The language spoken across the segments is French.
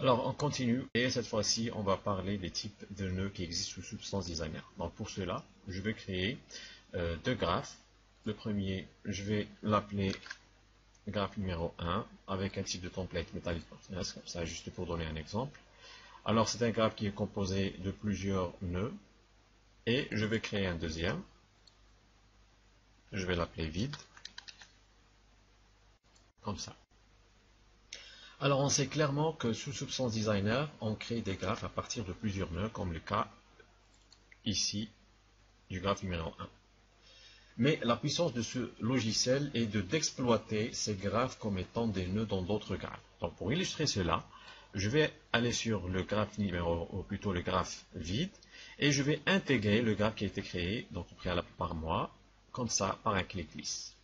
Alors, on continue et cette fois-ci, on va parler des types de nœuds qui existent sous Substance Designer. Donc, pour cela, je vais créer deux graphes. Le premier, je vais l'appeler graphe numéro 1 avec un type de template Metallic Partners, comme ça, juste pour donner un exemple. Alors, c'est un graphe qui est composé de plusieurs nœuds et je vais créer un deuxième. Je vais l'appeler vide, comme ça. Alors, on sait clairement que sous Substance Designer, on crée des graphes à partir de plusieurs nœuds, comme le cas ici du graphe numéro 1. Mais la puissance de ce logiciel est d'exploiter ces graphes comme étant des nœuds dans d'autres graphes. Donc, pour illustrer cela, je vais aller sur le graphe numéro, ou plutôt le graphe vide, et je vais intégrer le graphe qui a été créé, donc au préalable par moi, comme ça, par un clic glisse.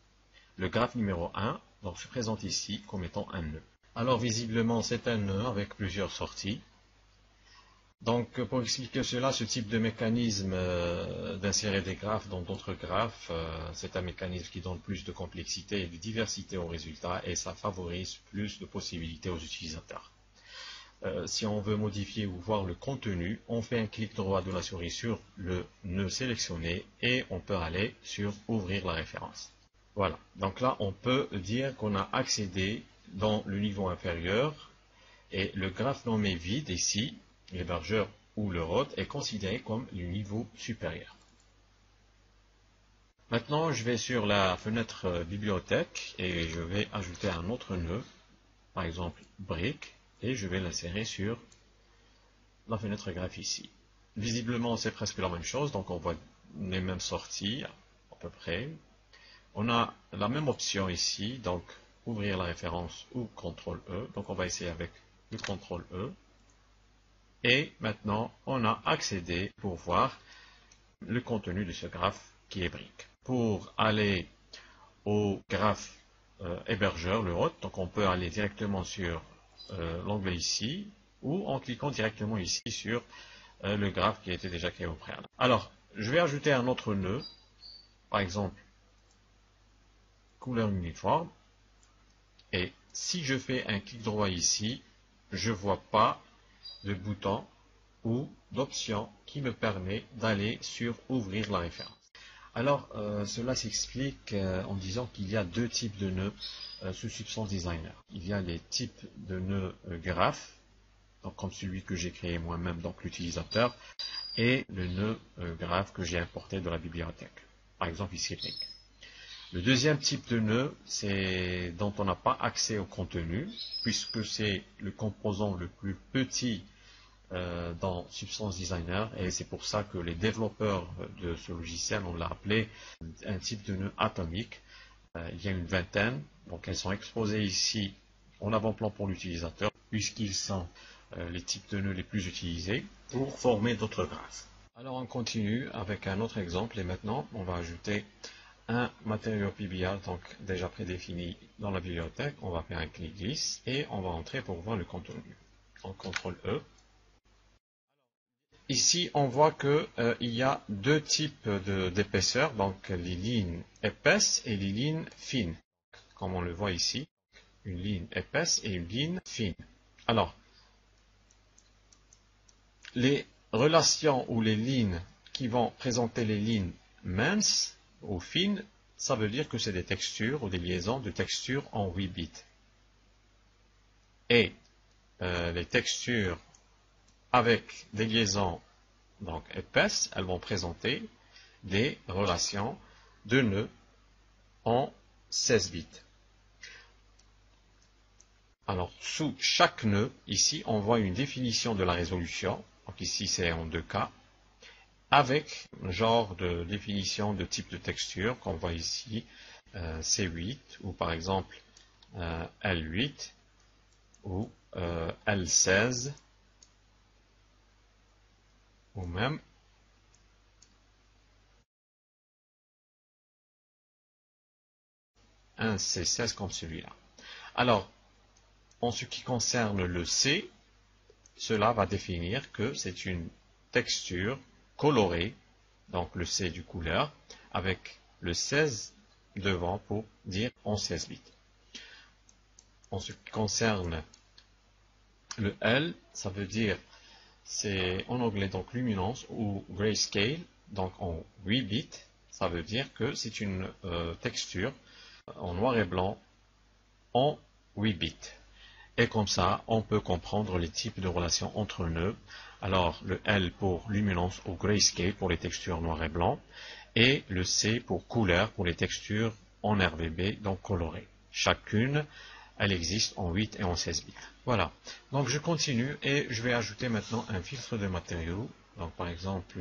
Le graphe numéro 1 donc, se présente ici comme étant un nœud. Alors visiblement c'est un nœud avec plusieurs sorties. Donc pour expliquer cela, ce type de mécanisme d'insérer des graphes dans d'autres graphes, c'est un mécanisme qui donne plus de complexité et de diversité au résultat et ça favorise plus de possibilités aux utilisateurs. Si on veut modifier ou voir le contenu, on fait un clic droit de la souris sur le nœud sélectionné et on peut aller sur ouvrir la référence. Voilà, donc là on peut dire qu'on a accédé dans le niveau inférieur et le graphe nommé vide ici, l'hébergeur ou le route, est considéré comme le niveau supérieur. Maintenant je vais sur la fenêtre bibliothèque et je vais ajouter un autre nœud, par exemple brique, et je vais l'insérer sur la fenêtre graphe ici. Visiblement c'est presque la même chose, donc on voit les mêmes sorties à peu près. On a la même option ici, donc ouvrir la référence ou CTRL-E. Donc on va essayer avec le CTRL-E. Et maintenant, on a accédé pour voir le contenu de ce graphe qui est brique. Pour aller au graphe hébergeur, le route, donc on peut aller directement sur l'onglet ici, ou en cliquant directement ici sur le graphe qui a été déjà créé au préalable. Alors, je vais ajouter un autre nœud, par exemple, couleur uniforme. Et si je fais un clic droit ici, je ne vois pas de bouton ou d'option qui me permet d'aller sur ouvrir la référence. Alors, cela s'explique en disant qu'il y a deux types de nœuds sous Substance Designer. Il y a les types de nœuds graphes, donc comme celui que j'ai créé moi-même, donc l'utilisateur, et le nœud graphe que j'ai importé de la bibliothèque. Par exemple ici, Ring. Le deuxième type de nœud, c'est dont on n'a pas accès au contenu, puisque c'est le composant le plus petit dans Substance Designer, et c'est pour ça que les développeurs de ce logiciel, on l'a appelé un type de nœud atomique. Il y a une vingtaine, donc elles sont exposées ici en avant-plan pour l'utilisateur, puisqu'ils sont les types de nœuds les plus utilisés pour former d'autres graphes. Alors on continue avec un autre exemple, et maintenant on va ajouter un matériau PBR, donc déjà prédéfini dans la bibliothèque. On va faire un clic glisse et on va entrer pour voir le contenu. On CTRL E. Ici, on voit qu'il y a deux types d'épaisseur, donc les lignes épaisses et les lignes fines. Comme on le voit ici, une ligne épaisse et une ligne fine. Alors, les relations ou les lignes qui vont présenter les lignes minces ou fines, ça veut dire que c'est des textures ou des liaisons de textures en 8 bits. Et les textures avec des liaisons donc épaisses, elles vont présenter des relations de nœuds en 16 bits. Alors, sous chaque nœud, ici, on voit une définition de la résolution. Donc ici, c'est en 2K. Avec un genre de définition de type de texture qu'on voit ici, C8 ou par exemple L8 ou L16 ou même un C16 comme celui-là. Alors, en ce qui concerne le C, cela va définir que c'est une texture colorée, donc le C du couleur, avec le 16 devant pour dire en 16 bits. En ce qui concerne Le L, ça veut dire, c'est en anglais donc luminance ou grayscale, donc en 8 bits. Ça veut dire que c'est une texture en noir et blanc en 8 bits. Et comme ça, on peut comprendre les types de relations entre nœuds. Alors, le L pour luminance ou grayscale pour les textures noir et blanc, et le C pour couleur pour les textures en RGB, donc colorées. Chacune, elle existe en 8 et en 16 bits. Voilà. Donc, je continue et je vais ajouter maintenant un filtre de matériaux. Donc, par exemple,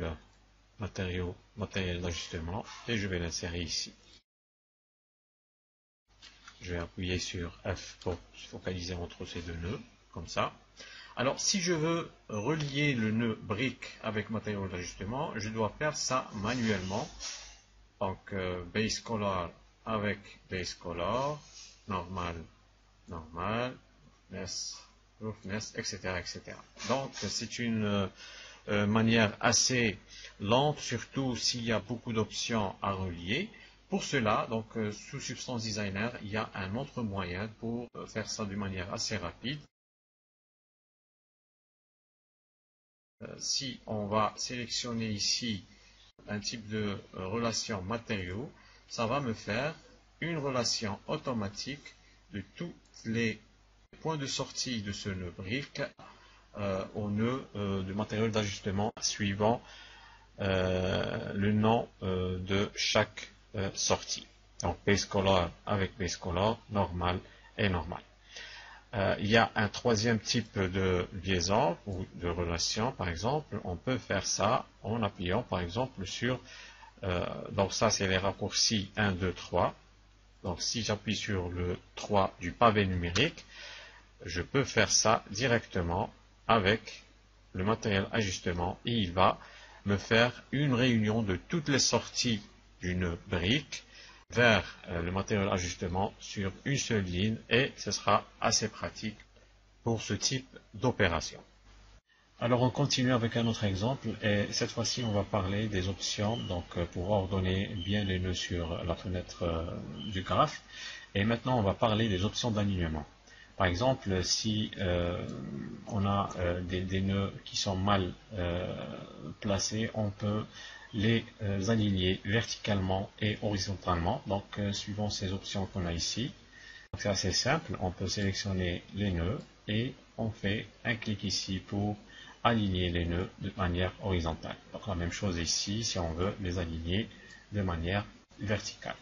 matériel d'ajustement, et je vais l'insérer ici. Je vais appuyer sur F pour se focaliser entre ces deux nœuds, comme ça. Alors, si je veux relier le nœud brique avec matériau d'ajustement, je dois faire ça manuellement. Donc, base color avec base color, normal, normal, nest, roughness, etc., etc. Donc, c'est une manière assez lente, surtout s'il y a beaucoup d'options à relier. Pour cela, donc, sous Substance Designer, il y a un autre moyen pour faire ça de manière assez rapide. Si on va sélectionner ici un type de relation matériaux, ça va me faire une relation automatique de tous les points de sortie de ce nœud brique au nœud de matériel d'ajustement suivant le nom de chaque sortie. Donc base color avec base color, normal et normal. Il y a un troisième type de liaison ou de relation, par exemple, on peut faire ça en appuyant par exemple sur, donc ça c'est les raccourcis 1, 2, 3. Donc si j'appuie sur le 3 du pavé numérique, je peux faire ça directement avec le matériel ajustement et il va me faire une réunion de toutes les sorties d'une brique vers le matériel ajustement sur une seule ligne et ce sera assez pratique pour ce type d'opération. Alors on continue avec un autre exemple et cette fois-ci on va parler des options donc pour ordonner bien les nœuds sur la fenêtre du graphe et maintenant on va parler des options d'alignement. Par exemple si on a des nœuds qui sont mal placés, on peut les aligner verticalement et horizontalement, donc suivant ces options qu'on a ici. C'est assez simple, on peut sélectionner les nœuds et on fait un clic ici pour aligner les nœuds de manière horizontale. Donc la même chose ici si on veut les aligner de manière verticale.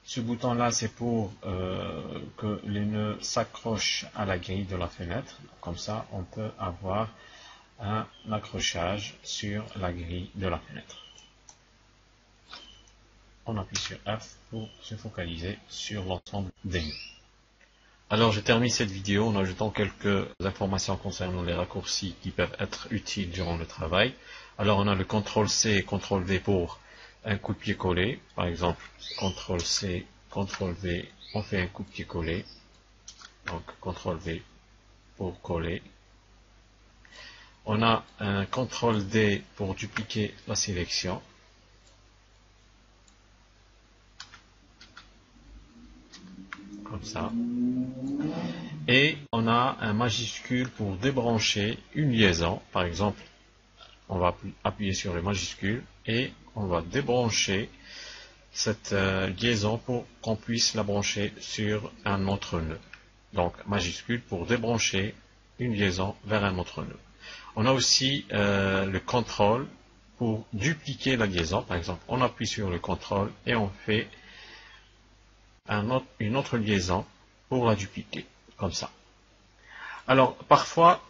Ce bouton-là, c'est pour que les nœuds s'accrochent à la grille de la fenêtre. Comme ça, on peut avoir un accrochage sur la grille de la fenêtre. On appuie sur F pour se focaliser sur l'ensemble des nœuds. Alors, je termine cette vidéo en ajoutant quelques informations concernant les raccourcis qui peuvent être utiles durant le travail. Alors, on a le CTRL-C et CTRL-V pour un coup de pied collé. Par exemple, CTRL-C, CTRL-V, on fait un coup de pied collé. Donc, CTRL-V pour coller. On a un CTRL-D pour dupliquer la sélection. Comme ça. Et on a un majuscule pour débrancher une liaison. Par exemple, on va appuyer sur le majuscule et on va débrancher cette liaison pour qu'on puisse la brancher sur un autre nœud. Donc, majuscule pour débrancher une liaison vers un autre nœud. On a aussi le contrôle pour dupliquer la liaison. Par exemple, on appuie sur le contrôle et on fait une autre liaison pour la dupliquer, comme ça. Alors, parfois,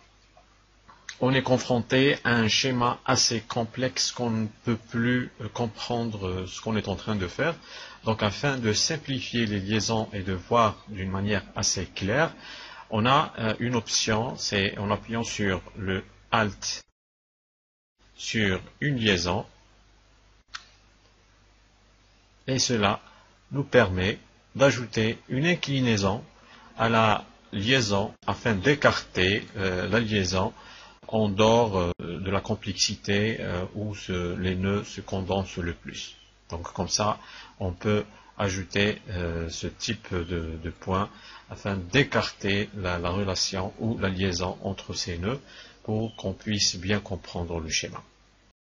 on est confronté à un schéma assez complexe qu'on ne peut plus comprendre ce qu'on est en train de faire. Donc, afin de simplifier les liaisons et de voir d'une manière assez claire, on a une option, c'est en appuyant sur le Alt sur une liaison, et cela nous permet d'ajouter une inclinaison à la liaison afin d'écarter la liaison en dehors de la complexité où les nœuds se condensent le plus. Donc comme ça, on peut ajouter ce type de point afin d'écarter la relation ou la liaison entre ces nœuds pour qu'on puisse bien comprendre le schéma.